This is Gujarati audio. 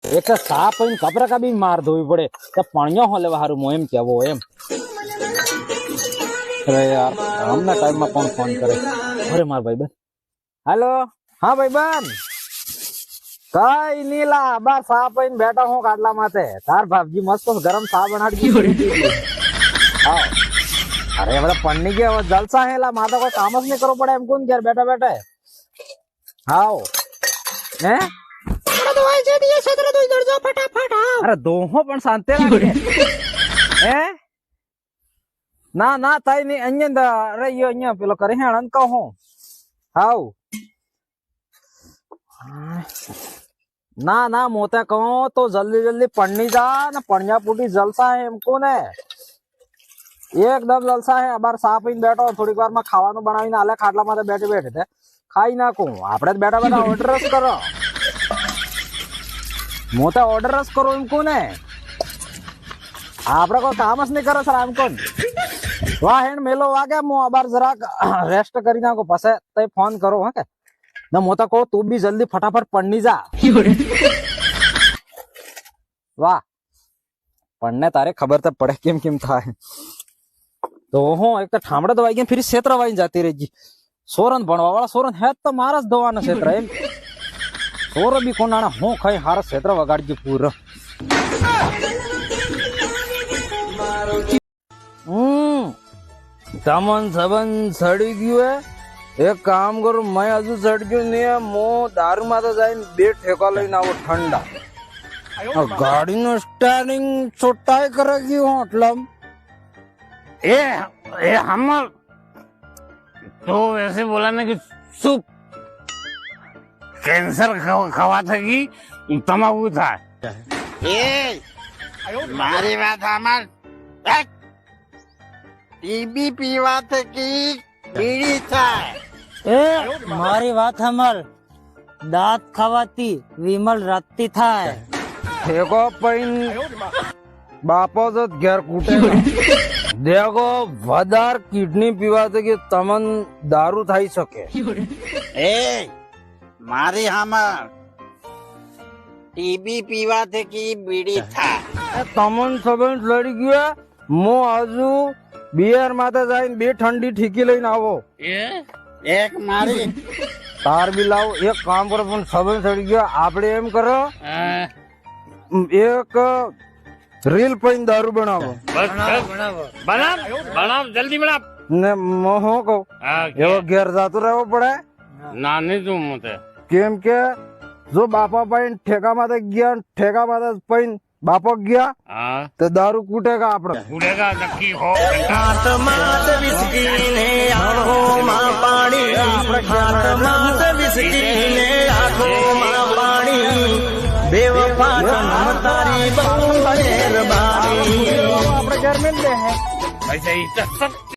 એક તો સાપ હોય કપરા કા બી માર ધોવી પડે તો પણ્યો હો લેવા હારું મો એમ કેવો એમ અરે યાર આમના ટાઈમમાં કોણ ફોન કરે અરે માર ભાઈબંધ હાલો હા ભાઈબંધ કઈ નીલા બા સાપ હોય બેઠા હું કાટલા માથે તાર ભાભજી મસ્ત ગરમ સા બનાડી હા અરે બધા પણની ગયા જલસા હેલા માતા કોઈ કામ જ નહીં કરવું પડે એમ કોણ ઘેર બેઠા બેઠા હાવ હે અરે દોહો પણ શાંતિ રાખે હે ના ના થાય નઈ અહીંયા અરે અહીંયા પેલો કરે હે અનંત કહો હાવ ના ના મોતે કહો તો જલ્દી જલ્દી પણની જા ને પણ્યા પૂટી જલસા હે એમ કોને એકદમ જલસા હે બાર સાપ પીને બેઠો થોડીક વાર માં ખાવાનું બનાવીને આલે ખાટલા માં બેઠે બેઠે ખાઈ નાખું આપડે બેઠા બેઠા ઓર્ડર જ કરો મોટા ઓર્ડર જ કરો એમ કોને આપડે કોઈ કામ જ નહીં કરે સર આમ કોણ વાહ હેણ મેલો વાગે મો અબાર જરાક રેસ્ટ કરી નાખો પછી તઈ ફોન કરો હા કે ના મોટા કહો તું બી જલ્દી ફટાફટ પણની જા વાહ પણને તારે ખબર તો પડે કેમ કેમ થાય તો હું એક તો ઠામડા દવાઈ ગયા ફરી ક્ષેત્ર વાઈ જતી રહી ગઈ સોરન ભણવા વાળા સોરન હે તો મારા જ દવાના ક્ષેત્ર એમ સોર બી કોના હું ખાઈ હારા ક્ષેત્ર વગાડજી પૂરો તમન સબન સડી ગયું હે એક કામ કરું મેં હજુ સડી ગયું ને મો દારૂ માં તો જઈને બે ઠેકા લઈને આવો ઠંડા ગાડીનો સ્ટારિંગ છોટાઈ કરે ગયું એટલે ए हम तो वैसे बोला ना कि सूप कैंसर खवा था कि तमाकू था મારી વાત સાંભળ ટીબી પીવાથી કી બીડી થાય મારી વાત સાંભળ દાંત ખાવાથી વિમલ રાતી થાય ઠેકો પૈન બાપો તો ઘેર કૂટે દેખો વધાર કિડની પીવાથી કે તમન દારૂ થઈ શકે એ મારી સાંભળ ટીબી પીવાથી કી બીડી થાય તમન સબન લડી ગયા મો હજુ બિયર માથે જઈને બે ઠંડી ઠીકી લઈને આવો એક મારી તાર બી લાવો એક કામ કરો પણ સબન સડી ગયા આપડે એમ કરો એક રીલ પૈન દારૂ બનાવો बनाव जल्दी बनाव ને હું કહું એવો ઘેર જાતું રહેવો પડે ना नहीं तुम मुझे કેમ કે જો બાપા પૈન ઠેકા માથે ગયા ઠેકા માથે પૈન બાપો ગયા हाँ તો દારૂ કૂટેગા આપડે उड़ेगा नक्की हो આપડે ઘર મિલ દે હે ऐसे ही सब